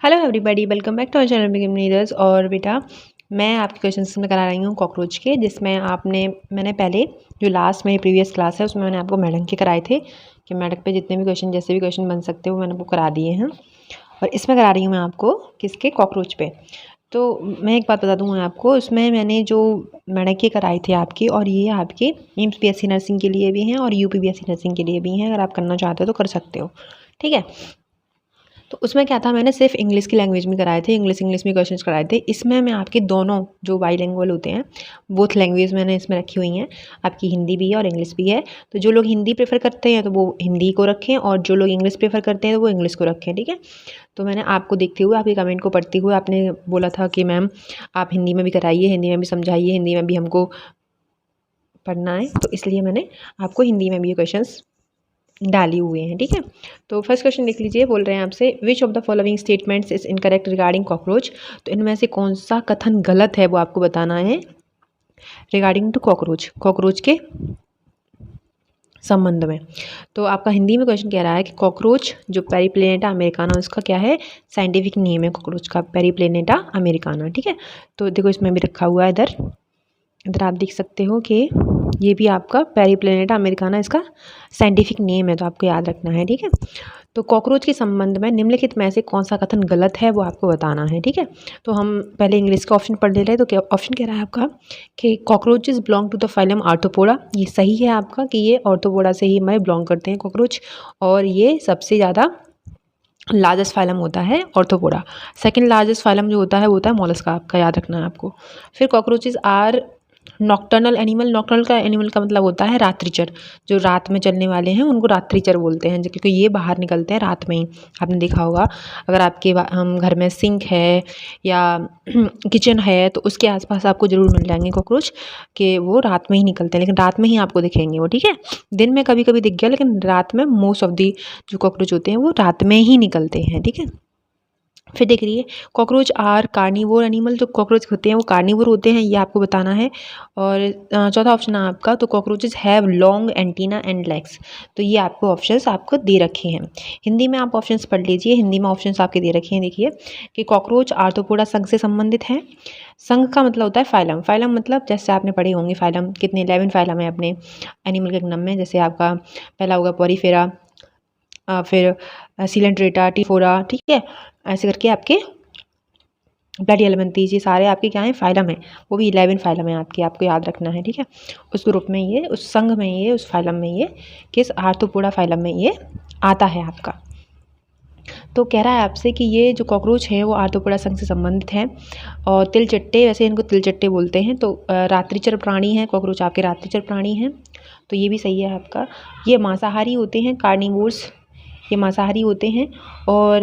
Hello everybody, welcome back to our channel begin readers. और बेटा मैं आपके क्वेश्चंस में करा रही हूँ कॉकरोच के, जिसमें मैंने पहले जो लास्ट मेरी प्रीवियस क्लास है उसमें मैंने आपको मेढक के कराए थे कि मेढक पे जितने भी क्वेश्चन जैसे भी क्वेश्चन बन सकते हो मैंने आपको करा दिए हैं। और इसमें करा रही हूँ मैं आपको किसके, कॉकरोच पे। तो मैं एक बात बता दूँ आपको, उसमें मैंने जो मेढक के कराए थे आपकी, और ये आपके एम्स बीएससी नर्सिंग के लिए भी हैं और यूपी बीएससी नर्सिंग के लिए भी हैं। अगर आप करना चाहते हो तो कर सकते हो, ठीक है। तो उसमें क्या था, मैंने सिर्फ इंग्लिश की लैंग्वेज में कराए थे, इंग्लिश में क्वेश्चंस कराए थे। इसमें मैं आपके दोनों जो बाईलिंगुअल होते हैं, बोथ लैंग्वेज मैंने इसमें रखी हुई हैं। आपकी हिंदी भी है और इंग्लिश भी है। तो जो लोग हिंदी प्रेफर करते हैं तो वो हिंदी को रखें, और जो लोग इंग्लिश प्रेफर करते हैं तो वो इंग्लिश को रखें, ठीक है। तो मैंने आपको देखते हुए, आपके कमेंट को पढ़ते हुए, आपने बोला था कि मैम आप हिंदी में भी कराइए, हिंदी में भी समझाइए, हिंदी में भी हमको पढ़ना है, तो इसलिए मैंने आपको हिंदी में भी ये क्वेश्चंस डाली हुए हैं, ठीक है। तो फर्स्ट क्वेश्चन लिख लीजिए। बोल रहे हैं आपसे, विच of the following statements is incorrect regarding cockroach. तो इनमें से कौन सा कथन गलत है वो आपको बताना है रिगार्डिंग टू कॉकरोच, कॉकरोच के संबंध में। तो आपका हिंदी में क्वेश्चन कह रहा है कि कॉकरोच जो पेरिप्लेनेटा अमेरिकाना, उसका क्या है साइंटिफिक नेम है कॉकरोच का, पेरिप्लेनेटा अमेरिकाना, ठीक है। तो देखो इसमें भी रखा हुआ है, इधर आप देख सकते हो कि ये भी आपका पेरिप्लेनेटा अमेरिकाना इसका साइंटिफिक नेम है, तो आपको याद रखना है, ठीक है। तो कॉकरोच के संबंध में निम्नलिखित में से कौन सा कथन गलत है वो आपको बताना है, ठीक है। तो हम पहले इंग्लिश का ऑप्शन पढ़ ले रहे हैं। तो क्या ऑप्शन कह रहा है आपका कि cockroaches belong to the phylum Arthropoda. ये सही है आपका कि ये आर्थ्रोपोडा से ही हमारे बिलोंग करते हैं कॉकरोच, और ये सबसे ज़्यादा लार्जेस्ट फाइलम होता है आर्थ्रोपोडा। सेकंड लार्जेस्ट फाइलम जो होता है वो होता है मोलस्का, आपका याद रखना है आपको। फिर cockroaches are nocturnal animal. Nocturnal का एनिमल का मतलब होता है रात्रिचर, जो रात में चलने वाले हैं उनको रात्रिचर बोलते हैं, क्योंकि ये बाहर निकलते हैं रात में ही। आपने देखा होगा अगर आपके हम घर में सिंक है या किचन है तो उसके आसपास आपको ज़रूर मिल जाएंगे कॉकरोच, कि वो रात में ही निकलते हैं, लेकिन रात में ही आपको दिखेंगे वो, ठीक है। दिन में कभी कभी दिख गया, लेकिन रात में मोस्ट ऑफ दी जो कॉकरोच होते हैं वो रात में ही निकलते हैं, ठीक है। फिर देख रही है, कॉकरोच आर कार्निवोर एनिमल। जो कॉकरोच होते हैं वो कार्निवोर होते हैं, ये आपको बताना है। और चौथा ऑप्शन है आपका, तो cockroaches have long antenna and legs. तो ये आपको ऑप्शंस आपको दे रखे हैं। हिंदी में आप ऑप्शंस पढ़ लीजिए, हिंदी में ऑप्शंस आपके दे रखे हैं। देखिए कि कॉकरोच आर्थ्रोपोडा संघ से संबंधित है। संघ का मतलब होता है फाइलम। फाइलम मतलब जैसे आपने पढ़े होंगे फाइलम कितने 11 फाइलम है अपने एनिमल के नाम में। जैसे आपका पहला होगा पोरीफेरा, फिर सिलेंड्रेटा, टिफोरा, ठीक है। ऐसे करके आपके ब्लडी एलिमेंथीज, ये सारे आपके क्या हैं फाइलम है, वो भी 11 फाइलम है आपके, आपको याद रखना है, ठीक है। उस ग्रुप में ये, उस संघ में ये, उस फाइलम में ये, किस आर्थ्रोपोडा फाइलम में ये आता है आपका। तो कह रहा है आपसे कि ये जो कॉकरोच है वो आर्थ्रोपोडा संघ से संबंधित है। और तिलचट्टे, वैसे इनको तिलचट्टे बोलते हैं। तो रात्रिचर प्राणी है कॉकरोच, आपके रात्रिचर प्राणी हैं, तो ये भी सही है आपका। ये मांसाहारी होते हैं, कार्निवोर्स, ये मांसाहारी होते हैं। और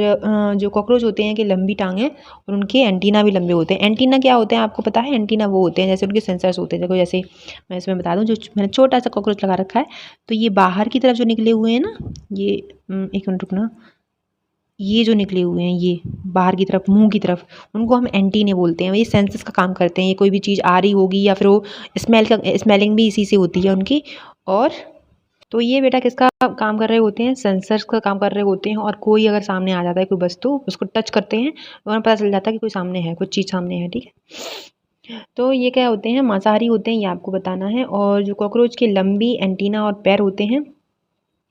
जो कॉकरोच होते हैं कि लंबी टांगें और उनके एंटीना भी लंबे होते हैं। एंटीना क्या होते हैं आपको पता है? एंटीना वो होते हैं जैसे उनके सेंसर्स होते हैं। देखो जैसे मैं इसमें बता दूं, जो मैंने छोटा सा कॉकरोच लगा रखा है, तो ये बाहर की तरफ जो निकले हुए हैं ना, ये एक मिनट रुकना, ये जो निकले हुए हैं ये बाहर की तरफ, मुंह की तरफ, उनको हम एंटीने बोलते हैं। ये सेंसस का काम करते हैं। ये कोई भी चीज़ आ रही होगी या फिर वो स्मेलिंग भी इसी से होती है उनकी। और तो ये बेटा किसका काम कर रहे होते हैं? सेंसर्स का काम कर रहे होते हैं। और कोई अगर सामने आ जाता है कोई वस्तु, उसको टच करते हैं तो हमें पता चल जाता है कि कोई सामने है, कुछ चीज़ सामने है, ठीक है। तो ये क्या होते हैं? मांसाहारी होते हैं, ये आपको बताना है। और जो कॉकरोच के लंबी एंटीना और पैर होते हैं,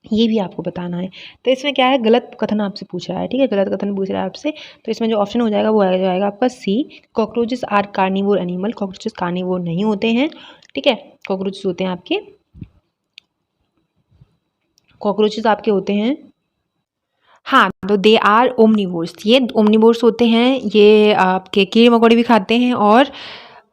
ये भी आपको बताना है। तो इसमें क्या है, गलत कथन आपसे पूछ रहा है, ठीक है, गलत कथन पूछ रहा है आपसे। तो इसमें जो ऑप्शन हो जाएगा वो आ जाएगा आपका C, cockroaches are carnivore animal. Cockroaches carnivore नहीं होते हैं, ठीक है। कॉकरोचेस होते हैं आपके, कॉकरोचेस आपके होते हैं, हाँ, तो दे आर ओमनिवोर्स। ये ओमनिवोर्स होते हैं, ये आपके कीड़े मकोड़े भी खाते हैं और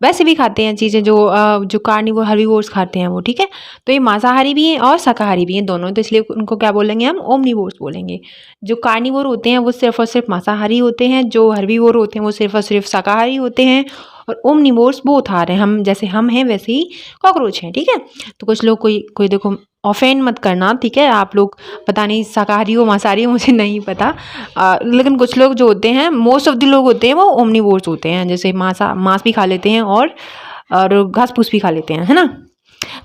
वैसे भी खाते हैं चीज़ें जो कार्निवोर हर्बीवोर्स खाते हैं वो, ठीक है। तो ये मांसाहारी भी हैं और शाकाहारी भी हैं दोनों, तो इसलिए उनको क्या बोलेंगे हम? ओमनिवोर्स बोलेंगे। जो कार्निवोर होते हैं वो सिर्फ और सिर्फ मांसाहारी होते हैं, जो हर्बीवोर होते हैं वो सिर्फ और सिर्फ शाकाहारी होते हैं। और ओमनिवोर्स बोथ आ रहे हैं, हम जैसे हम हैं वैसे ही कॉकरोच हैं, ठीक है। तो कुछ लोग कोई कोई देखो, ऑफेंड मत करना, ठीक है। आप लोग पता नहीं शाकाहारी हो मांसाहारी हो मुझे नहीं पता, लेकिन कुछ लोग जो होते हैं, मोस्ट ऑफ द लोग होते हैं वो ओमनिवोर्स होते हैं, जैसे मांस भी खा लेते हैं और घास फूस भी खा लेते हैं, है ना।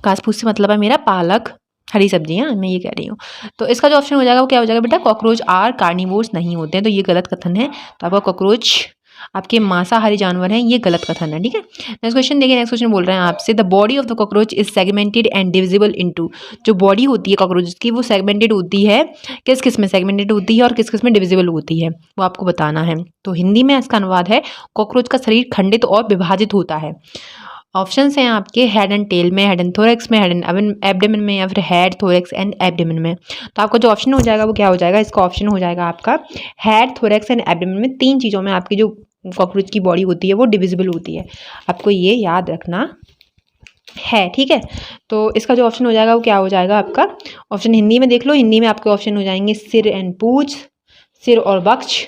घास फूस से मतलब है मेरा पालक, हरी सब्जियां, मैं ये कह रही हूँ। तो इसका जो ऑप्शन हो जाएगा वो क्या हो जाएगा बेटा, कॉकरोच आर कार्निवोर्स नहीं होते हैं, तो ये गलत कथन है। तो आपका कॉकरोच आपके मांसाहारी जानवर हैं, ये गलत कथन है, ठीक है। नेक्स्ट क्वेश्चन देखिए, नेक्स्ट क्वेश्चन बोल रहे हैं आपसे, the body of the cockroach is segmented and divisible into. जो बॉडी होती है कॉकरोच की वो सेगमेंटेड होती है, किस किस में सेगमेंटेड होती है और किस किस में डिविजिबल होती है, वो आपको बताना है। तो हिंदी में इसका अनुवाद है, कॉकरोच का शरीर खंडित और विभाजित होता है। ऑप्शंस हैं आपके हेड एंड टेल में, हेड एंड थोरैक्स में, हेड एंड एब्डोमेन में, या फिर हेड, थोरैक्स एंड एब्डोमेन में। तो आपका जो ऑप्शन हो जाएगा वो क्या हो जाएगा, इसका ऑप्शन हो जाएगा आपका हेड, थोरैक्स एंड एब्डोमेन में। 3 चीज़ों में आपकी जो कॉकरोच की बॉडी होती है वो डिविजिबल होती है, आपको ये याद रखना है, ठीक है। तो इसका जो ऑप्शन हो जाएगा वो क्या हो जाएगा आपका, ऑप्शन हिंदी में देख लो, हिंदी में आपके ऑप्शन हो जाएंगे सिर एंड पूंछ, सिर और वक्ष,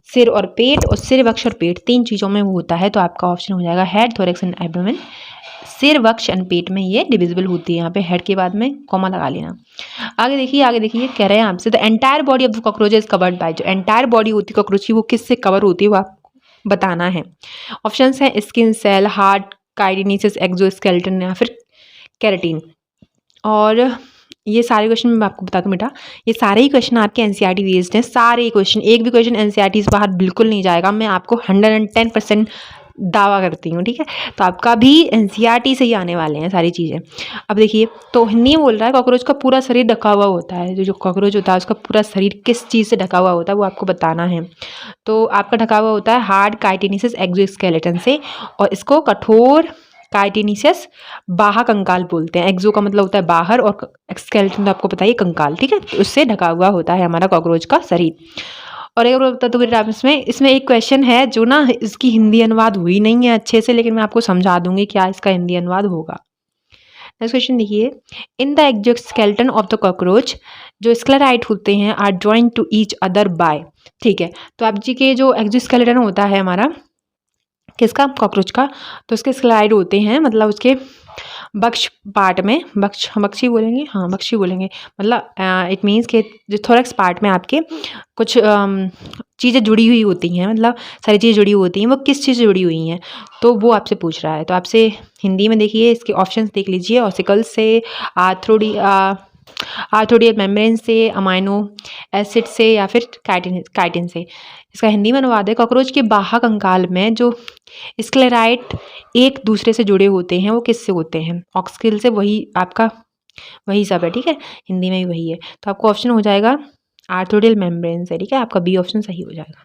सिर और पेट, और सिर, वक्ष और पेट 3 चीज़ों में वो होता है। तो आपका ऑप्शन हो जाएगा हेड, थोरैक्स एंड एब्डोमेन। सिर, वक्ष एंड पेट में ये डिविजिबल होती है, यहाँ पे हेड के बाद में कॉमा लगा लेना। आगे देखिए कह रहे हैं आपसे, the entire body of the cockroach is covered by. जो एंटायर बॉडी होती है कॉकरोच की वो किससे कवर होती है वो आपको बताना है। ऑप्शंस हैं स्किन, सेल, हार्ट, काइटिनेसिस, एक्सोस्केलेटन या फिर केराटिन। और ये सारे क्वेश्चन मैं आपको बता दूं बेटा, ये सारे ही क्वेश्चन आपके एनसीईआरटी बेस्ड हैं, सारे क्वेश्चन, एक भी क्वेश्चन एनसीईआरटी से बाहर बिल्कुल नहीं जाएगा, मैं आपको 110% दावा करती हूँ, ठीक है। तो आपका भी एनसीईआरटी से ही आने वाले हैं सारी चीज़ें। अब देखिए, तो हिंदी में बोल रहा है कॉकरोच का पूरा शरीर ढका हुआ होता है, जो कॉकरोच होता है उसका पूरा शरीर किस चीज़ से ढका हुआ होता है वो आपको बताना है। तो आपका ढका हुआ होता है हार्ड, काइटिनेसिस, एक्सोस्केलेटन से, और इसको कठोर काइटिनेसिस बाह्य कंकाल बोलते हैं। एक्सो का मतलब होता है बाहर और स्केलेटन तो आपको पता ही कंकाल, ठीक है। तो उससे ढका हुआ होता है हमारा कॉकरोच का शरीर। और एक और बता दूँ बेटा, इसमें एक क्वेश्चन है जो ना इसकी हिंदी अनुवाद हुई नहीं है अच्छे से, लेकिन मैं आपको समझा दूंगी क्या इसका हिंदी अनुवाद होगा। नेक्स्ट क्वेश्चन देखिए, in the exoskeleton of the cockroach, जो स्क्लेराइड होते हैं are joint to each other by, ठीक है। तो आप जी के जो एक्सोस्केलेटन होता है हमारा किसका, कॉकरोच का, तो उसके स्क्लेराइड होते हैं, मतलब उसके बक्ष पार्ट में, बक्षी बोलेंगे, हाँ बक्षी बोलेंगे, मतलब इट मीन्स के जो थोरैक्स पार्ट में आपके कुछ चीज़ें जुड़ी हुई होती हैं, मतलब सारी चीज़ें जुड़ी होती हैं, वो किस चीज़ से जुड़ी हुई हैं, तो वो आपसे पूछ रहा है। तो आपसे हिंदी में देखिए इसके ऑप्शंस देख लीजिए, ऑसिकल से, आर्थ्रोडियल मेम्ब्रेन से, अमाइनो एसिड से, या फिर काइटिन से। इसका हिंदी में अनुवाद है, कॉकरोच के बाह्य कंकाल में जो स्क्लेराइड एक दूसरे से जुड़े होते हैं वो किससे होते हैं, ऑक्सिल से, वही आपका वही सब है, ठीक है। हिंदी में भी वही है। तो आपको ऑप्शन हो जाएगा आर्थ्रोडियल मेम्ब्रेन से, ठीक है, आपका बी ऑप्शन सही हो जाएगा।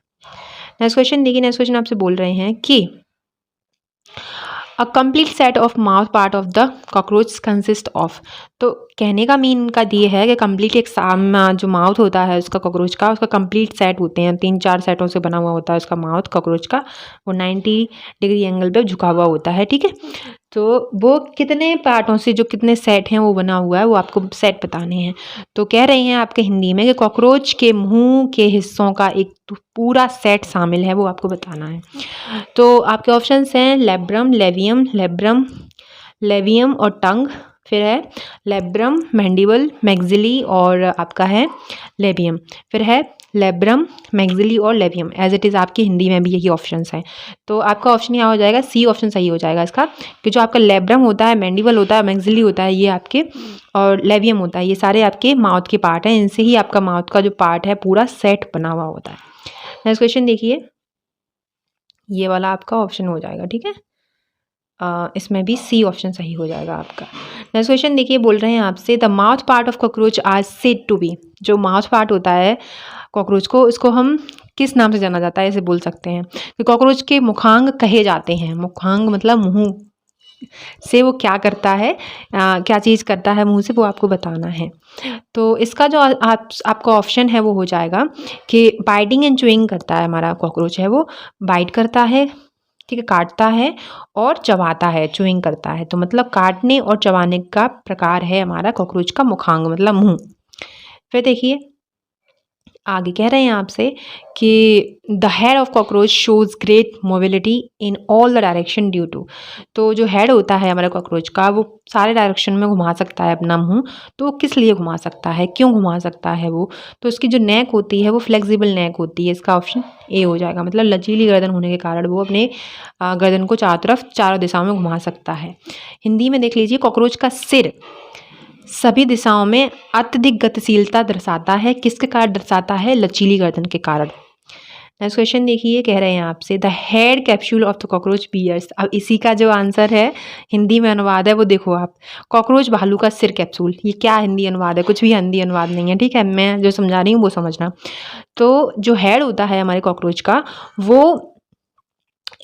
नेक्स्ट क्वेश्चन देखिए, नेक्स्ट क्वेश्चन आपसे बोल रहे हैं कि a complete set of mouth part of the cockroach consist of. तो कहने का मीन इनका ये है कि कंप्लीट एक जो माउथ होता है उसका कॉकरोच का, उसका कंप्लीट सेट होते हैं, 3-4 सेटों से बना हुआ होता है उसका माउथ कॉकरोच का, वो 90 डिग्री एंगल पे झुका हुआ होता है, ठीक है। तो वो कितने पार्टों से, जो कितने सेट हैं वो बना हुआ है, वो आपको सेट बताने हैं। तो कह रहे हैं आपके हिंदी में कि कॉकरोच के मुंह के हिस्सों का एक पूरा सेट शामिल है, वो आपको बताना है। तो आपके ऑप्शंस हैं लेब्रम, लेवियम और टंग, फिर है लेब्रम, मैंडिबल, मैक्सिली और आपका है लेवियम, फिर है लेब्रम, मैक्सिली और लेवियम। एज इट इज़ आपकी हिंदी में भी यही ऑप्शंस हैं। तो आपका ऑप्शन यहाँ हो जाएगा सी ऑप्शन सही हो जाएगा इसका, कि जो आपका लेब्रम होता है, मैंडिबल होता है, मैक्सिली होता है, ये आपके, और लेवियम होता है, ये सारे आपके माउथ के पार्ट हैं, इनसे ही आपका माउथ का जो पार्ट है पूरा सेट बना हुआ होता है। नेक्स्ट क्वेश्चन देखिए, ये वाला आपका ऑप्शन हो जाएगा, ठीक है। इसमें भी सी ऑप्शन सही हो जाएगा आपका। नेक्स्ट क्वेश्चन देखिए, बोल रहे हैं आपसे the mouth part of cockroach are said to be. जो माउथ पार्ट होता है कॉकरोच को, इसको हम किस नाम से जाना जाता है, ऐसे बोल सकते हैं कि कॉकरोच के मुखांग कहे जाते हैं। मुखांग मतलब मुंह से वो क्या करता है, क्या चीज़ करता है मुंह से, वो आपको बताना है। तो इसका जो आपका ऑप्शन है वो हो जाएगा कि बाइटिंग एंड च्यूइंग करता है हमारा कॉकरोच है, वो बाइट करता है, ठीक है, काटता है और चबाता है, च्यूइंग करता है। तो मतलब काटने और चबाने का प्रकार है हमारा कॉकरोच का मुखांग, मतलब मुंह। फिर देखिए आगे कह रहे हैं आपसे कि the head of cockroach shows great mobility in all the direction due to. तो जो हेड होता है हमारे कॉकरोच का, वो सारे डायरेक्शन में घुमा सकता है अपना मुंह। तो वो किस लिए घुमा सकता है, क्यों घुमा सकता है वो, तो उसकी जो नेक होती है वो फ्लेक्सिबल नेक होती है, इसका ऑप्शन ए हो जाएगा। मतलब लचीली गर्दन होने के कारण वो अपने गर्दन को चारों दिशाओं में घुमा सकता है। हिंदी में देख लीजिए, कॉकरोच का सिर सभी दिशाओं में अत्यधिक गतिशीलता दर्शाता है, किसके कारण दर्शाता है? लचीली गर्दन के कारण। नेक्स्ट क्वेश्चन देखिए, कह रहे हैं आपसे the head capsule of the cockroach bears. अब इसी का जो आंसर है हिंदी में अनुवाद है वो देखो आप, कॉकरोच भालू का सिर कैप्सूल। ये क्या हिंदी अनुवाद है? कुछ भी हिंदी अनुवाद नहीं है, ठीक है, मैं जो समझा रही हूँ वो समझना। तो जो हेड होता है हमारे कॉकरोच का, वो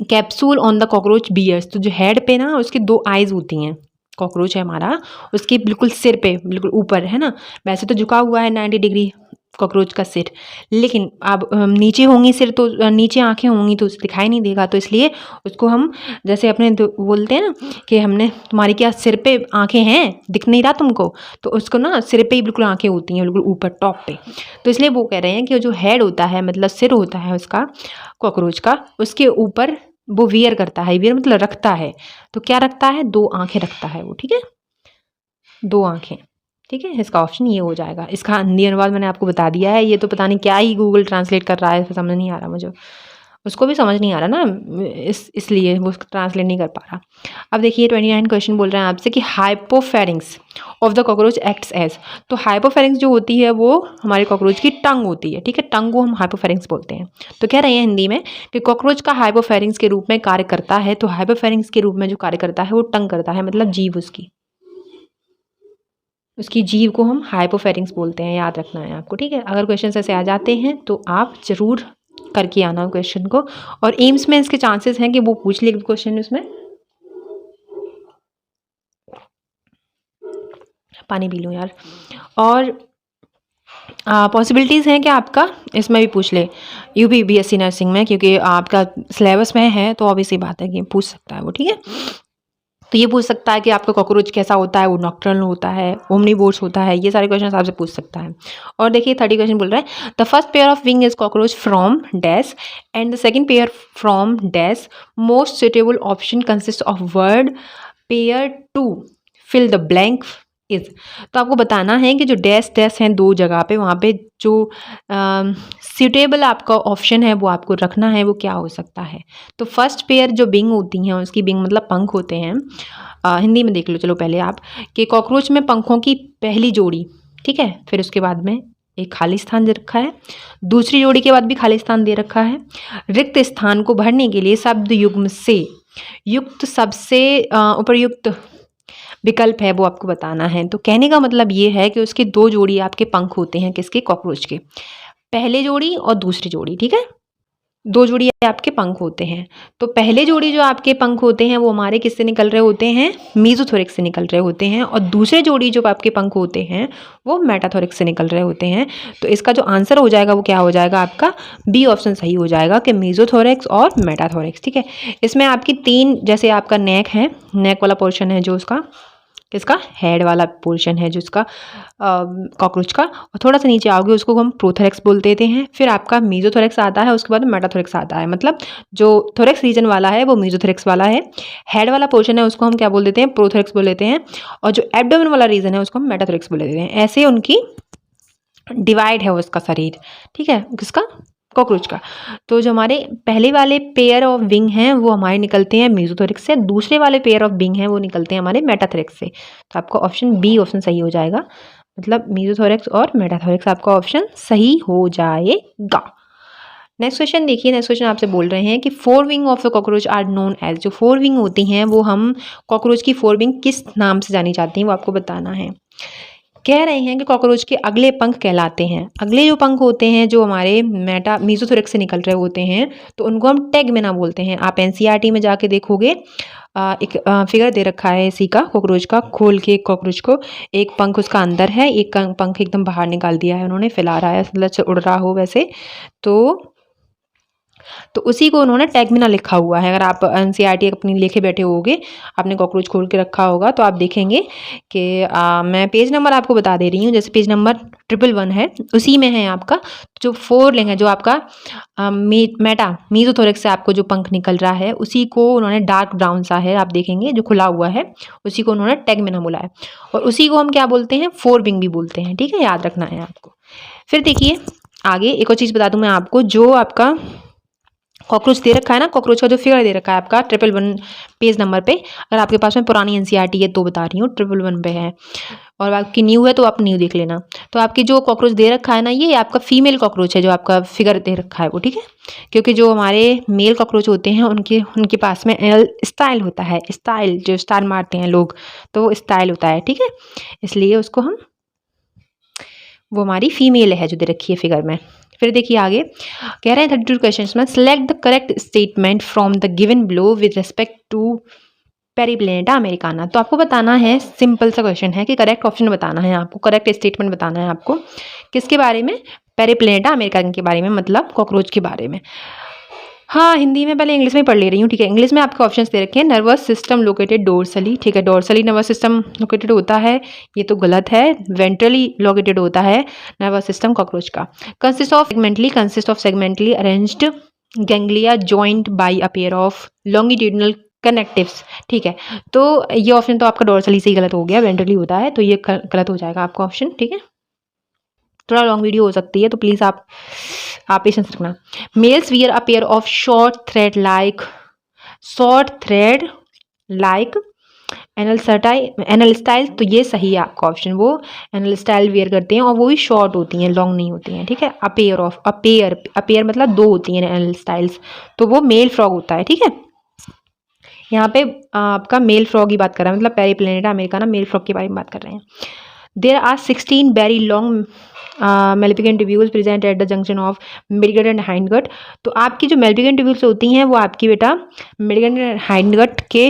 capsule on the cockroach bears, तो जो हेड पे ना उसकी 2 आइज होती हैं, कॉकरोच है हमारा, उसके बिल्कुल सिर पे बिल्कुल ऊपर है ना, वैसे तो झुका हुआ है 90 डिग्री कॉकरोच का सिर, लेकिन अब नीचे होंगी सिर तो नीचे आंखें होंगी तो उसे दिखाई नहीं देगा, तो इसलिए उसको हम जैसे अपने बोलते हैं ना कि हमने तुम्हारी क्या सिर पे आंखें हैं, दिख नहीं रहा तुमको, तो उसको ना सिर पे ही बिल्कुल आंखें होती हैं, बिल्कुल ऊपर टॉप पे। तो इसलिए वो कह रहे हैं कि जो हेड होता है मतलब सिर होता है उसका कॉकरोच का, उसके ऊपर वो वियर करता है, वियर मतलब रखता है, तो क्या रखता है? 2 आंखें रखता है वो, ठीक है, 2 आंखें, ठीक है, इसका ऑप्शन ये हो जाएगा। इसका हिंदी अनुवाद मैंने आपको बता दिया है, ये तो पता नहीं क्या ही गूगल ट्रांसलेट कर रहा है, समझ नहीं आ रहा मुझे, उसको भी समझ नहीं आ रहा ना, इसलिए वो ट्रांसलेट नहीं कर पा रहा। अब देखिए 29 क्वेश्चन बोल रहे हैं आपसे कि hypopharynx of the cockroach acts as. तो हाइपोफेरिंग्स जो होती है वो हमारे कॉकरोच की टंग होती है, ठीक है, टंग को हम हाइपोफेरिंग्स बोलते हैं। तो कह रहे हैं हिंदी में कि कॉकरोच का हाइपोफेरिंग्स के रूप में कार्य करता है, तो हाइपोफेरिंग्स के रूप में जो कार्य करता है वो टंग करता है, मतलब जीभ उसकी जीभ को हम हाइपोफेरिंग्स बोलते हैं, याद रखना है आपको, ठीक है। अगर क्वेश्चन ऐसे आ जाते हैं तो आप ज़रूर करके आना क्वेश्चन को, और एम्स में इसके चांसेस हैं कि वो पूछ ले क्वेश्चन उसमें। पानी पी लूँ यार। और पॉसिबिलिटीज़ हैं कि आपका इसमें भी पूछ ले, यूपी-बीएससी नर्सिंग में, क्योंकि आपका सिलेबस में है तो ऑब्वियस सी बात है कि पूछ सकता है वो, ठीक है। तो ये पूछ सकता है कि आपका कॉकरोच कैसा होता है, वो नॉक्टर्नल होता है, ओमनीवोर्स होता है, ये सारे क्वेश्चन आपसे पूछ सकता है। और देखिए 30 क्वेश्चन बोल रहा है the first pair of wing is cockroach from dash and the second pair from dash, most suitable option consist of word pair to fill the blank is. तो आपको बताना है कि जो डैश डैश हैं 2 जगह पे, वहाँ पे जो सूटेबल आपका ऑप्शन है वो आपको रखना है, वो क्या हो सकता है। तो फर्स्ट पेयर जो बिंग होती हैं, उसकी बिंग मतलब पंख होते हैं, हिंदी में देख लो चलो पहले आप, कि कॉकरोच में पंखों की पहली जोड़ी, ठीक है, फिर उसके बाद में एक खाली स्थान दे रखा है, दूसरी जोड़ी के बाद भी खाली स्थान दे रखा है, रिक्त स्थान को भरने के लिए शब्द युग्म से युक्त सबसे उपयुक्त विकल्प है वो आपको बताना है। तो कहने का मतलब ये है कि उसके 2 जोड़ी आपके पंख होते हैं, किसके? कॉकरोच के, पहले जोड़ी और दूसरी जोड़ी, ठीक है, 2 जोड़ी आपके पंख होते हैं। तो पहले जोड़ी जो आपके पंख होते हैं वो हमारे किससे निकल रहे होते हैं? मीजोथोरैक्स से निकल रहे होते हैं, और दूसरे जोड़ी जो आपके पंख होते हैं वो मेटाथोरैक्स से निकल रहे होते हैं। तो इसका जो आंसर हो जाएगा वो क्या हो जाएगा? आपका बी ऑप्शन सही हो जाएगा कि मीजोथोरैक्स और मेटाथोरैक्स, ठीक है। इसमें आपकी 3, जैसे आपका नेक है, नेक वाला पोर्शन है जो उसका किसका? हेड वाला पोर्शन है जो उसका कॉकरोच का, और थोड़ा सा नीचे आओगे उसको हम प्रोथोरैक्स बोल देते हैं। फिर आपका मीजोथोरैक्स आता है, उसके बाद मेटाथोरैक्स आता है, मतलब जो थोरैक्स रीजन वाला है वो मीजोथोरैक्स वाला है, हेड वाला पोर्शन है उसको हम क्या बोल देते हैं? प्रोथोरैक्स बोल देते हैं, और जो एब्डोमेन वाला रीजन है उसको हम मेटाथोरैक्स बोल देते हैं। ऐसे उनकी डिवाइड है उसका शरीर, ठीक है, किसका? कॉकरोच का। तो जो हमारे पहले वाले पेयर ऑफ विंग हैं वो हमारे निकलते हैं मीजोथोरैक्स से, दूसरे वाले पेयर ऑफ विंग हैं वो निकलते हैं हमारे मेटाथोरैक्स से। तो आपका ऑप्शन बी ऑप्शन सही हो जाएगा, मतलब मीजोथोरैक्स और मेटाथोरैक्स आपका ऑप्शन सही हो जाएगा। नेक्स्ट क्वेश्चन देखिए, नेक्स्ट क्वेश्चन आपसे बोल रहे हैं कि 4 wing of the cockroach are known as. जो 4 विंग होती हैं वो हम कॉकरोच की 4 विंग किस नाम से जानी जाती हैं वो आपको बताना है। कह रहे हैं कि कॉकरोच के अगले पंख कहलाते हैं, अगले जो पंख होते हैं जो हमारे मीजोथोरैक्स से निकल रहे होते हैं तो उनको हम टेगमेना बोलते हैं। आप एनसीईआरटी में जाके देखोगे एक फिगर दे रखा है इसी का, कॉकरोच का, खोल के कॉकरोच को, एक पंख उसका अंदर है, एक पंख एकदम बाहर निकाल दिया है उन्होंने, फैला रहा है, मतलब उड़ रहा हो वैसे, तो उसी को उन्होंने टैगमिना लिखा हुआ है। अगर आप एनसीईआरटी अपनी लेके बैठे होगे, आपने कॉकरोच खोल के रखा होगा, तो आप देखेंगे कि मैं पेज नंबर आपको बता दे रही हूँ, जैसे पेज नंबर 111 है, उसी में है आपका जो 4 लिंग है, जो आपका मीजोथोरैक्स से आपको जो पंख निकल रहा है उसी को उन्होंने डार्क ब्राउन सा है, आप देखेंगे जो खुला हुआ है, उसी को उन्होंने टैगमिना बोला है, और उसी को हम क्या बोलते हैं? 4 विंग भी बोलते हैं, ठीक है, याद रखना है आपको। फिर देखिए आगे एक और चीज़ बता दूँ मैं आपको, जो आपका कॉकरोच दे रखा है ना, कॉकरोच का जो फिगर दे रखा है आपका 111 पेज नंबर पे, अगर आपके पास में पुरानी एनसीईआरटी है तो बता रही हूँ 111 पे है, और आपकी न्यू है तो आप न्यू देख लेना। तो आपकी जो कॉकरोच दे रखा है ना, ये आपका फीमेल कॉकरोच है, जो आपका फिगर दे रखा है वो, ठीक है। क्योंकि जो हमारे मेल कॉकरोच होते हैं उनके उनके पास में एल स्टाइल होता है, स्टाइल जो स्टाइल मारते हैं लोग, तो वो स्टाइल होता है, ठीक है, इसलिए उसको हम, वो हमारी फीमेल है जो दे रखी है फिगर में। फिर देखिए आगे कह रहे हैं 32 क्वेश्चन में, select the correct statement from the given below with respect to Periplaneta americana. तो आपको बताना है, सिंपल सा क्वेश्चन है कि करेक्ट ऑप्शन बताना है आपको, करेक्ट स्टेटमेंट बताना है आपको, किसके बारे में, पेरीप्लेनेटा अमेरिकाना के बारे में, मतलब कॉकरोच के बारे में। हाँ, हिंदी में पहले इंग्लिश में पढ़ ले रही हूँ, ठीक है। इंग्लिश में आपके ऑप्शंस दे रखे हैं, नर्वस सिस्टम लोकेटेड डोर्सली, ठीक है, डोर्सली नर्वस सिस्टम लोकेटेड होता है, ये तो गलत है, वेंट्रली लोकेटेड होता है नर्वस सिस्टम कॉकरोच का। Consist of segmentally arranged ganglia joint by a pair of longitudinal connectives, ठीक है। तो ये ऑप्शन तो आपका डोर्सली से ही गलत हो गया, वेंट्रली होता है, तो ये गलत हो जाएगा आपका ऑप्शन, ठीक है। थोड़ा लॉन्ग वीडियो हो सकती है तो प्लीज़ आप पेशेंस रखना। Males wear a pair of short thread like anal style, तो ये सही है आपका ऑप्शन, वो एनल स्टाइल वियर करते हैं और वो भी शॉर्ट होती हैं, लॉन्ग नहीं होती हैं, ठीक है। अपेयर मतलब दो होती हैं एनल स्टाइल्स, तो वो मेल फ्रॉग होता है, ठीक है। यहाँ पे आपका मेल फ्रॉग की बात कर रहा है, मतलब पेरीप्लेनेटा अमेरिकाना मेल फ्रॉग के बारे में बात कर रहे हैं। There are 16 very long malpighian tubules present at the junction of midgut and hindgut. तो आपकी जो मेल्पिगन ट्यूब्यूल्स होती हैं वो आपकी बेटा मिडगट एंड हाइंडगट के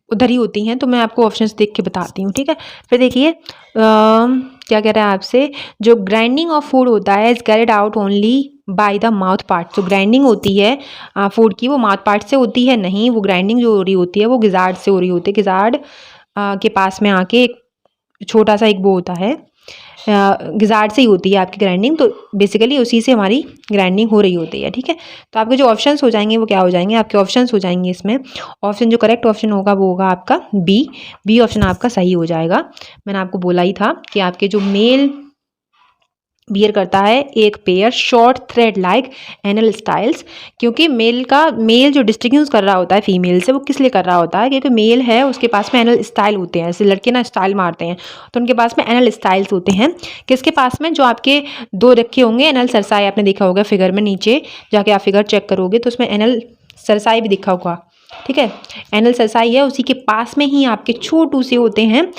उधर ही होती हैं, तो मैं आपको ऑप्शंस देख के बताती हूँ, ठीक है। फिर देखिए क्या कह रहा है आपसे, जो ग्राइंडिंग ऑफ फूड होता है is carried out only by the mouth part. जो ग्राइंडिंग होती है फूड की, वो माउथ पार्ट से होती है नहीं, वो ग्राइंडिंग जो हो रही होती है वो गिजार्ड से हो रही होती है। गिजार्ड के पास में आके एक छोटा सा एक वो होता है, गिजार्ड से ही होती है आपकी ग्राइंडिंग, तो बेसिकली उसी से हमारी ग्राइंडिंग हो रही होती है, ठीक है। तो आपके जो ऑप्शंस हो जाएंगे वो क्या हो जाएंगे, आपके ऑप्शंस हो जाएंगे इसमें, ऑप्शन जो करेक्ट ऑप्शन होगा वो होगा आपका बी ऑप्शन आपका सही हो जाएगा। मैंने आपको बोला ही था कि आपके जो मेल बियर करता है एक pair short thread like anal styles, क्योंकि मेल जो डिस्टिंग्विश कर रहा होता है फीमेल से, वो किस लिए कर रहा होता है, क्योंकि मेल है उसके पास में एनल स्टाइल होते हैं, ऐसे लड़के ना स्टाइल मारते हैं तो उनके पास में एनल स्टाइल्स होते हैं। किसके पास में, जो आपके दो रखे होंगे एनल सरसाई, आपने देखा होगा फिगर में, नीचे जाके आप फिगर चेक करोगे तो उसमें एनल सरसाई भी दिखा होगा, ठीक है। एनल सरसाई है, उसी के पास में ही आपके छोटू से होते हैं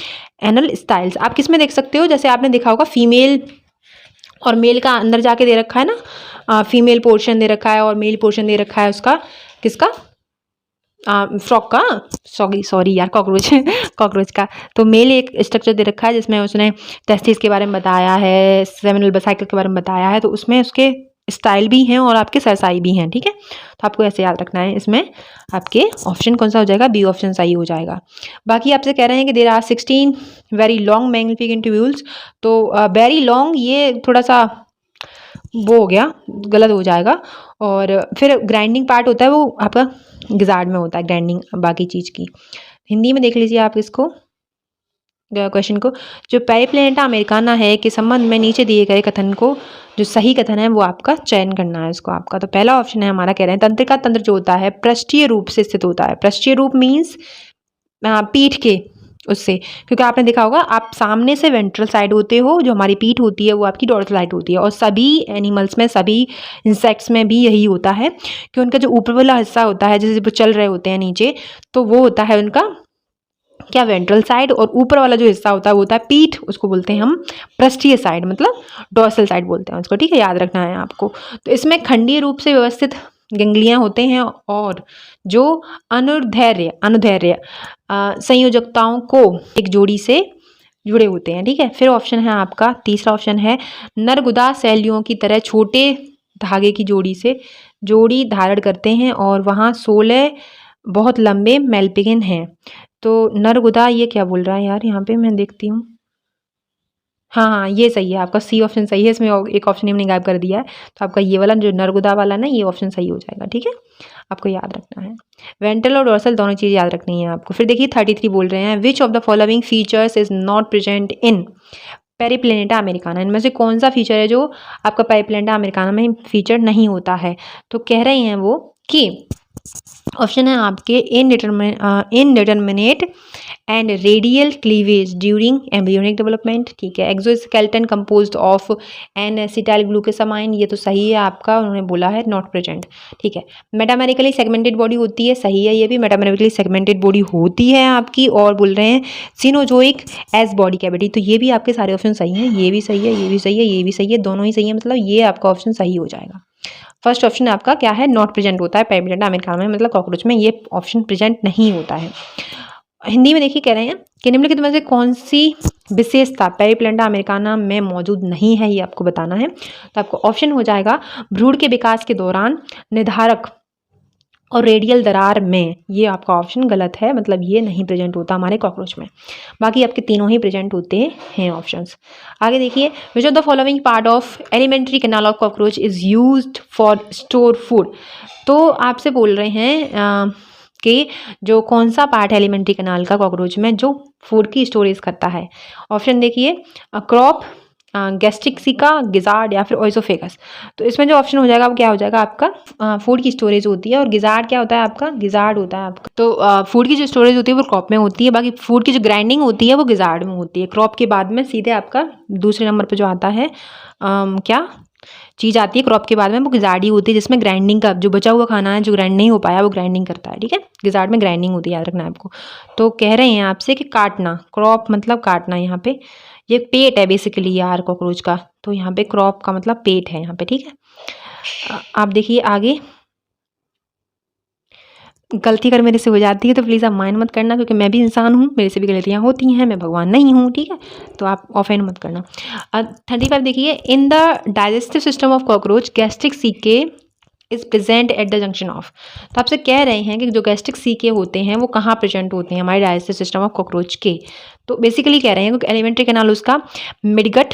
एनल स्टाइल्स। आप किस में देख सकते हो, जैसे आपने देखा होगा फीमेल और मेल का अंदर जाके दे रखा है ना, फीमेल पोर्शन दे रखा है और मेल पोर्शन दे रखा है उसका, किसका, फ्रॉक का, सॉरी यार, कॉकरोच का। तो मेल एक स्ट्रक्चर दे रखा है जिसमें उसने टेस्टिस के बारे में बताया है, सेमिनल वेसिकल के बारे में बताया है, तो उसमें उसके स्टाइल भी हैं और आपके सरसाई भी हैं, ठीक है। तो आपको ऐसे याद रखना है, इसमें आपके ऑप्शन कौन सा हो जाएगा, बी ऑप्शन सही हो जाएगा। बाकी आपसे कह रहे हैं कि there are 16 very long magnificent tubules, तो वेरी लॉन्ग ये थोड़ा सा वो हो गया, गलत हो जाएगा। और फिर ग्राइंडिंग पार्ट होता है वो आपका गिजार्ड में होता है, ग्राइंडिंग बाकी चीज़ की। हिंदी में देख लीजिए आप इसको क्वेश्चन को, जो पेरीप्लेनेटा अमेरिकाना है के संबंध में नीचे दिए गए कथन को, जो सही कथन है वो आपका चयन करना है इसको आपका। तो पहला ऑप्शन है हमारा, कह रहे हैं तंत्रिका तंत्र जो होता है पृष्ठीय रूप से स्थित होता है। पृष्ठीय रूप मीन्स पीठ के उससे, क्योंकि आपने देखा होगा आप सामने से वेंट्रल साइड होते हो, जो हमारी पीठ होती है वो आपकी डॉर्सल साइड होती है, और सभी एनिमल्स में, सभी इंसेक्ट्स में भी यही होता है कि उनका जो ऊपर वाला हिस्सा होता है, जैसे वो चल रहे होते हैं नीचे, तो वो होता है उनका क्या, वेंट्रल साइड, और ऊपर वाला जो हिस्सा होता है वो होता है पीठ, उसको बोलते हैं हम पृष्ठीय साइड, मतलब डॉर्सल साइड बोलते हैं उसको, ठीक है, याद रखना है आपको। तो इसमें खंडीय रूप से व्यवस्थित गैंग्लियां होते हैं और जो अनुदैर्ध्य संयोजकताओं को एक जोड़ी से जुड़े होते हैं, ठीक है। फिर ऑप्शन है आपका तीसरा ऑप्शन है, नरगुदा शैलियों की तरह छोटे धागे की जोड़ी धारण करते हैं और वहाँ 16 बहुत लंबे मेल्पिगन हैं। तो नरगुदा, ये क्या बोल रहा है यार, यहाँ पे मैं देखती हूँ, हाँ ये सही है, आपका सी ऑप्शन सही है, इसमें एक ऑप्शन हमने गायब कर दिया है, तो आपका ये वाला जो नरगुदा वाला ना, ये ऑप्शन सही हो जाएगा, ठीक है। आपको याद रखना है, वेंट्रल और डोर्सल दोनों चीज़ याद रखनी है आपको। फिर देखिए 33 बोल रहे हैं, which of the following features is not present in periplaneta americana, इनमें से कौन सा फीचर है जो आपका पेरिप्लेनेटा अमेरिकाना में फीचर नहीं होता है? तो कह रहे हैं वो कि ऑप्शन है आपके indeterminate and radial cleavage during embryonic development, ठीक है। Exoskeleton composed of N acetyl glucosamine, ये तो सही है आपका, उन्होंने बोला है नॉट प्रेजेंट, ठीक है। मेटामेरिकली सेगमेंटेड बॉडी होती है, सही है, ये भी मेटामेरिकली सेगमेंटेड बॉडी होती है आपकी। और बोल रहे हैं सिनोजोइक एज बॉडी कैविटी, तो ये भी आपके सारे ऑप्शन सही हैं, ये भी सही है, ये भी सही है, ये भी सही है, दोनों ही सही है, मतलब ये आपका ऑप्शन सही हो जाएगा। फर्स्ट ऑप्शन आपका क्या है? नॉट प्रेजेंट होता है पेरिप्लेनेटा अमेरिकाना में, मतलब कॉकरोच में ये ऑप्शन प्रेजेंट नहीं होता है। हिंदी में देखिए कह रहे हैं कि निम्नलिखित में से कौन सी विशेषता पेरिप्लेनेटा अमेरिकाना में मौजूद नहीं है, ये आपको बताना है। तो आपको ऑप्शन हो जाएगा भ्रूण के विकास के दौरान निर्धारक और रेडियल दरार में, ये आपका ऑप्शन गलत है, मतलब ये नहीं प्रेजेंट होता हमारे कॉकरोच में। बाकी आपके तीनों ही प्रेजेंट होते हैं ऑप्शंस। आगे देखिए, विच of the following part of alimentary canal of cockroach is used for store food. तो आपसे बोल रहे हैं कि जो कौन सा पार्ट है एलिमेंट्री कैनाल का कॉकरोच में जो फूड की स्टोरेज करता है। ऑप्शन देखिए, क्रॉप, गैस्ट्रिक सीका, गिजार्ड या फिर ओइसोफेगस। तो इसमें जो ऑप्शन हो जाएगा वो क्या हो जाएगा आपका फूड की स्टोरेज होती है, और गिजार्ड क्या होता है आपका? गिजार्ड होता है आपका। तो फूड की जो स्टोरेज होती है वो क्रॉप में होती है, बाकी फूड की जो ग्राइंडिंग होती है वो गिजार्ड में होती है। क्रॉप के बाद में सीधे आपका दूसरे नंबर पर जो आता है क्या चीज़ आती है क्रॉप के बाद में, वो गिजार्ड ही होती है, जिसमें ग्राइंडिंग का जो बचा हुआ खाना है जो ग्राइंड नहीं हो पाया वो ग्राइंडिंग करता है, ठीक है। गिजार्ड में ग्राइंडिंग होती है, याद रखना है आपको। तो कह रहे हैं आपसे कि काटना, क्रॉप मतलब काटना, यहाँ पे ये पेट है बेसिकली यार कॉकरोच का, तो यहाँ पे क्रॉप का मतलब पेट है यहाँ पे, ठीक है। आप देखिए आगे, गलती अगर मेरे से हो जाती है तो प्लीज़ आप माइंड मत करना, क्योंकि मैं भी इंसान हूँ, मेरे से भी गलतियाँ होती हैं, मैं भगवान नहीं हूँ, ठीक है। तो आप ऑफेंड मत करना। 35 देखिए, in the digestive system of cockroach gastric caeca is present at the junction of. तो आपसे कह रहे हैं कि जो गैस्ट्रिक सीके होते हैं वो कहाँ प्रेजेंट होते हैं हमारे डाइजेस्टिव सिस्टम ऑफ कॉकरोच के। तो बेसिकली कह रहे हैं कि एलिमेंट्री कैनाल उसका मिडगट,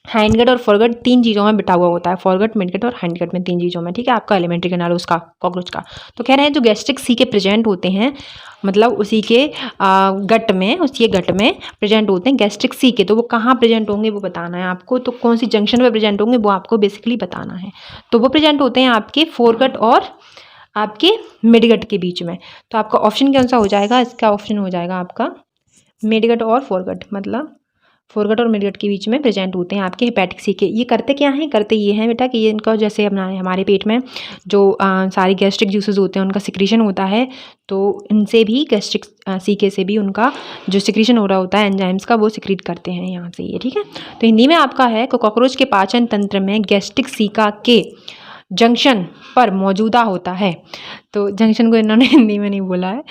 हैंडगट और फोरगट तीन चीज़ों में बिठा हुआ होता है, फोरगट, मिडगट और हैंडगट में, तीन चीज़ों में, ठीक है, आपका एलिमेंट्री कैनाल उसका कॉकरोच का। तो कह रहे हैं जो गैस्ट्रिक सीके प्रेजेंट होते हैं, मतलब उसी के गट में, उसके गट में प्रेजेंट होते हैं गैस्ट्रिक सीके, तो वो कहाँ प्रेजेंट होंगे वो बताना है आपको। तो कौन सी जंक्शन पे प्रेजेंट होंगे वो आपको बेसिकली बताना है। तो वो प्रेजेंट होते हैं आपके फोरगट और आपके मिडगट के बीच में। तो आपका ऑप्शन कौन सा हो जाएगा? इसका ऑप्शन हो जाएगा आपका मिडगट और फोरगट, मतलब फोरगट और मिडगट के बीच में प्रेजेंट होते हैं आपके हेपेटिक सीके। ये करते क्या हैं? करते ये हैं बेटा कि ये इनका जैसे हमारे पेट में जो सारी गैस्ट्रिक जूसेस होते हैं उनका सिक्रीशन होता है, तो इनसे भी गैस्ट्रिक सीके से भी उनका जो सिक्रीशन हो रहा होता है एंजाइम्स का, वो सिक्रीट करते हैं यहाँ से ये, ठीक है। तो हिंदी में आपका है कि कॉकरोच के पाचन तंत्र में गैस्ट्रिक सीका के जंक्शन पर मौजूदा होता है। तो जंक्शन को इन्होंने हिंदी में नहीं बोला है,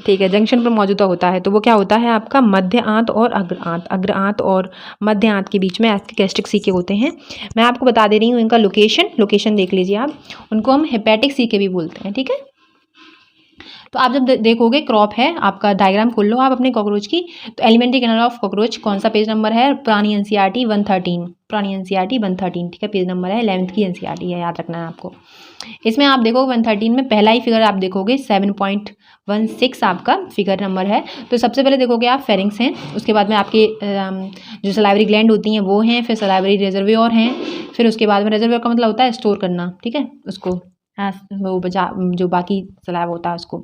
ठीक है, जंक्शन पर मौजूदा होता है। तो वो क्या होता है आपका मध्य आंत और अग्र आंत, अग्र आंत और मध्य आंत के बीच में आपके गैस्ट्रिक सीके होते हैं। मैं आपको बता दे रही हूँ इनका लोकेशन देख लीजिए आप, उनको हम हेपेटिक सीके भी बोलते हैं, ठीक है। तो आप जब देखोगे क्रॉप है आपका, डायग्राम खोल लो आप अपने कॉकरोच की, तो एलिमेंट्री कैनाल ऑफ कॉकरोच कौन सा पेज नंबर है? पुरानी एनसीईआरटी 113, पुरानी एनसीईआरटी 113, ठीक है, पेज नंबर है 11th की एनसीईआरटी है, याद रखना है आपको। इसमें आप देखो 113 में पहला ही फिगर आप देखोगे 7.16 आपका फिगर नंबर है। तो सबसे पहले देखोगे आप फेरिंग्स हैं, उसके बाद में आपके जो सलाइवरी ग्लैंड होती हैं वो हैं, फिर सलाइवरी रिजर्वोयर हैं, फिर उसके बाद में रिजर्वोयर का मतलब होता है स्टोर करना, ठीक है, उसको वो बचा जो बाकी सलाइवा होता है उसको।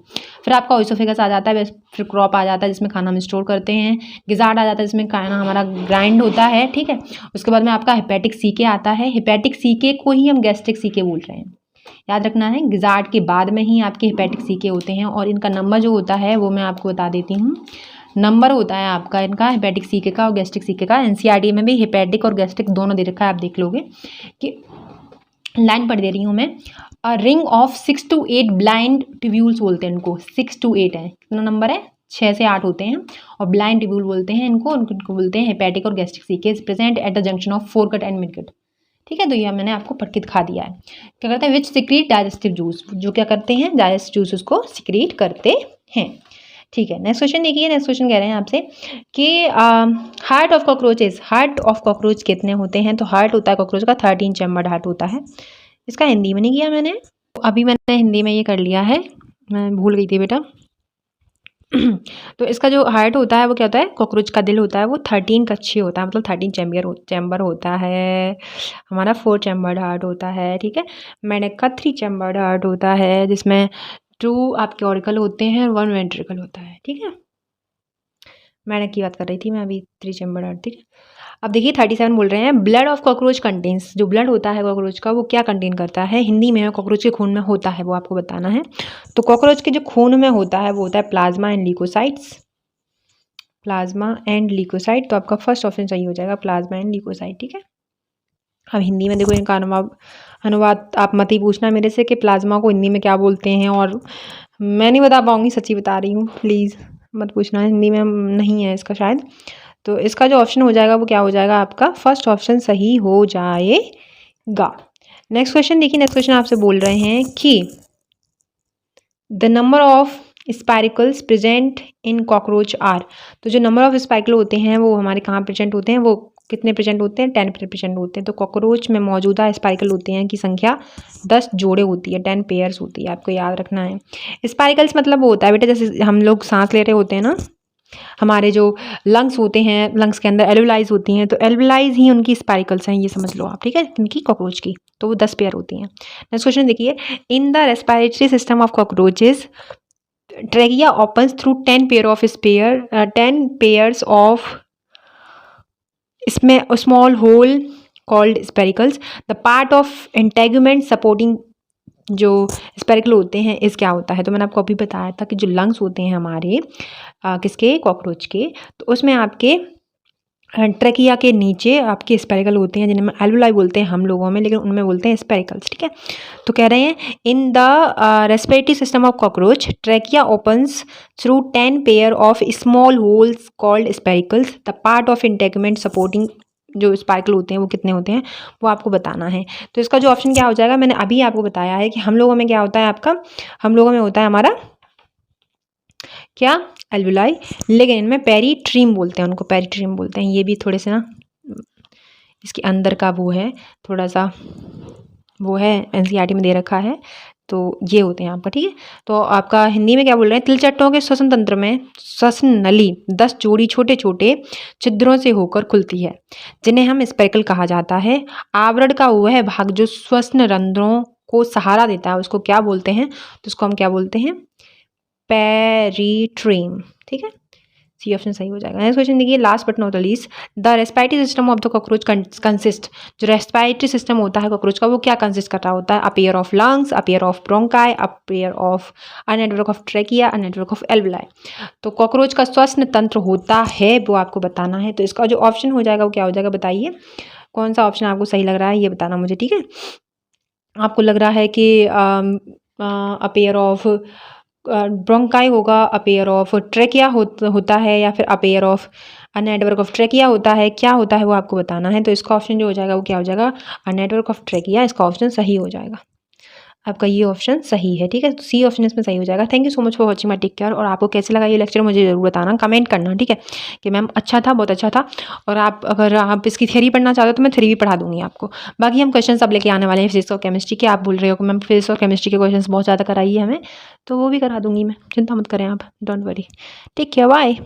फिर आपका ओइसोफेगस आ जाता है, फिर क्रॉप आ जाता है जिसमें खाना हम स्टोर करते हैं, गिजार्ड आ जाता है जिसमें खाना हमारा ग्राइंड होता है, ठीक है। उसके बाद में आपका हेपेटिक सीके आता है, हेपेटिक सीके को ही हम गैस्ट्रिक सीके बोल रहे हैं, याद रखना है। गिजार्ड के बाद में ही आपके हेपेटिक सीके होते हैं, और इनका नंबर जो होता है वो मैं आपको बता देती हूँ। नंबर होता है आपका इनका हेपेटिक सीके का और गैस्ट्रिक सीके का। एनसीईआरटी में भी हेपेटिक और गैस्ट्रिक दोनों दे रखा है, आप देख लोगे कि लाइन पढ़ दे रही हूँ मैं। Ring of 6 to 8 blind tubules बोलते हैं इनको, 6 to 8 है, कितना नंबर है? 6 से 8 होते हैं, और ब्लाइंड ट्यूब्यूल बोलते हैं इनको, उनको बोलते हैं हेपेटिक और gastric caeca present at the junction of foregut and midgut, ठीक है। तो ये मैंने आपको पढ़ के दिखा दिया है। क्या करते हैं? विच सिक्रीट डाइजेस्टिव जूस, जो क्या करते हैं डाइजेस्टिव जूस उसको सिक्रीट करते हैं, ठीक है। नेक्स्ट क्वेश्चन देखिए, नेक्स्ट क्वेश्चन कह रहे हैं आपसे कि heart of cockroaches, heart of cockroach कितने होते हैं? तो हार्ट होता है कॉकरोच का 13 चैम्बर्ड हार्ट होता है। इसका हिंदी में नहीं किया मैंने, अभी मैंने हिंदी में ये कर लिया है, मैं भूल गई थी बेटा। तो इसका जो हार्ट होता है वो क्या होता है, कॉकरोच का दिल होता है वो 13 कक्षी होता है, मतलब 13 चैम्बर होता है। हमारा 4 चैम्बर्ड हार्ट होता है, ठीक है। मेंढक का 3 चैम्बर्ड हार्ट होता है, जिसमें 2 आपके ऑरिकल होते हैं और 1 वेंट्रिकल होता है, ठीक है। मेंढक की बात कर रही थी मैं अभी, 3 चैम्बर्ड हार्ट, ठीक है। अब देखिए 37 बोल रहे हैं, ब्लड ऑफ कॉकरोच कंटेन्स, जो ब्लड होता है कॉकरोच का वो क्या कंटेन करता है, हिंदी में कॉकरोच के खून में होता है वो आपको बताना है। तो कॉकरोच के जो खून में होता है वो होता है plasma and leucocytes, plasma and leucocyte. तो आपका फर्स्ट ऑप्शन सही हो जाएगा, प्लाज्मा एंड ल्यूकोसाइट, ठीक है। अब हिंदी में देखो इनका अनुवाद आप मत ही पूछना मेरे से कि प्लाज्मा को हिंदी में क्या बोलते हैं, और मैं नहीं बता पाऊंगी, सच्ची बता रही हूँ, प्लीज़ मत पूछना, हिंदी में नहीं है इसका शायद। तो इसका जो ऑप्शन हो जाएगा वो क्या हो जाएगा, आपका फर्स्ट ऑप्शन सही हो जाएगा। नेक्स्ट क्वेश्चन देखिए, नेक्स्ट क्वेश्चन आपसे बोल रहे हैं कि the number of spiracles present in cockroach are. तो जो नंबर ऑफ स्पाइरकल होते हैं वो हमारे कहाँ प्रेजेंट होते हैं, वो कितने प्रेजेंट होते हैं, 10 प्रेजेंट होते हैं। तो कॉकरोच में मौजूदा स्पाइरकल होते हैं की संख्या 10 जोड़े होती है, 10 पेयर्स होती है, आपको याद रखना है। स्पाइरकल्स मतलब वो होता है बेटा, जैसे हम लोग सांस ले रहे होते हैं ना, हमारे जो लंग्स होते हैं, लंग्स के अंदर एल्वुलाइज होती हैं, तो एल्वुलाइज ही उनकी स्पाइरकल्स हैं, ये समझ लो आप, ठीक है, इनकी कॉकरोच की। तो वो 10 पेयर होती हैं। नेक्स्ट क्वेश्चन देखिए, in the respiratory system of cockroaches trachea opens through 10 pairs of इसमें small hole called spiracles. The part of integument supporting जो स्पेरिकल होते हैं इस क्या होता है। तो मैंने आपको अभी बताया था कि जो लंग्स होते हैं हमारे किसके, कॉकरोच के, तो उसमें आपके ट्रेकिया के नीचे आपके स्पेरिकल होते हैं, जिन्हें एल्वुलाई बोलते हैं हम लोगों में, लेकिन उनमें बोलते हैं स्पेरिकल्स, ठीक है। तो कह रहे हैं इन the respiratory system of cockroach trachea opens through 10 pair of small holes called spiracles. The part of integument supporting जो स्पाइरकल होते हैं वो कितने होते हैं, वो आपको बताना है। तो इसका जो ऑप्शन क्या हो जाएगा, मैंने अभी आपको बताया है कि हम लोगों में क्या होता है, आपका हम लोगों में होता है हमारा क्या, एल्वुलाई, लेकिन इनमें पेरीट्रीम बोलते हैं, उनको पेरीट्रीम बोलते हैं। ये भी थोड़े से ना इसके अंदर का वो है, थोड़ा सा वो है, एनसीईआरटी में दे रखा है, तो ये होते हैं आपका, ठीक है। तो आपका हिंदी में क्या बोल रहे हैं, तिलचट्टों के श्वसन तंत्र में श्वसन नली 10 जोड़ी छोटे छोटे छिद्रों से होकर खुलती है, जिन्हें हम स्पेरिकल कहा जाता है। आवरण का वह भाग जो श्वसन रंध्रों को सहारा देता है उसको क्या बोलते हैं, तो उसको हम क्या बोलते हैं, पेरीट्रीम, ठीक है। सी ऑप्शन सही हो जाएगा। नेक्स्ट क्वेश्चन देखिए, last but not the least, the respiratory system of the cockroach consist. जो रेस्पिरेटरी सिस्टम होता है कॉकरोच का वो क्या कंसिस्ट कर रहा होता है, अ pair of lungs, a pair of bronchi, a pair of a network of trachea, a network of alveoli. तो कॉकरोच का श्वसन तंत्र होता है वो आपको बताना है। तो इसका जो ऑप्शन हो जाएगा वो क्या हो जाएगा, बताइए कौन सा ऑप्शन आपको सही लग रहा है, ये बताना मुझे, ठीक है। आपको लग रहा है कि अ पेयर ऑफ ब्रोंकाई होगा, अ पेयर ऑफ ट्रेकिया होता है, या फिर अ pair of a network of trachea होता है, क्या होता है वो आपको बताना है। तो इसका ऑप्शन जो हो जाएगा वो क्या हो जाएगा, अ नेटवर्क ऑफ ट्रेकिया, इसका ऑप्शन सही हो जाएगा। आपका ये ऑप्शन सही है, ठीक है। तो सी ऑप्शन इसमें सही हो जाएगा। Thank you so much for watching my take care. और आपको कैसे लगा ये लेक्चर मुझे जरूर बताना, कमेंट करना, ठीक है, कि मैम अच्छा था, बहुत अच्छा था। और आप अगर आप इसकी थ्योरी पढ़ना चाहते हो तो मैं थ्योरी भी पढ़ा दूंगी आपको। बाकी हम क्वेश्चन सब लेके आने वाले हैं फिजिक्स और केमिस्ट्री के। आप बोल रहे हो कि मैम फिजिक्स और केमिस्ट्री के क्वेश्चन बहुत ज़्यादा कराइए हमें, तो वो भी करा दूंगी मैं, चिंता मत करें आप, don't worry. Take care, bye.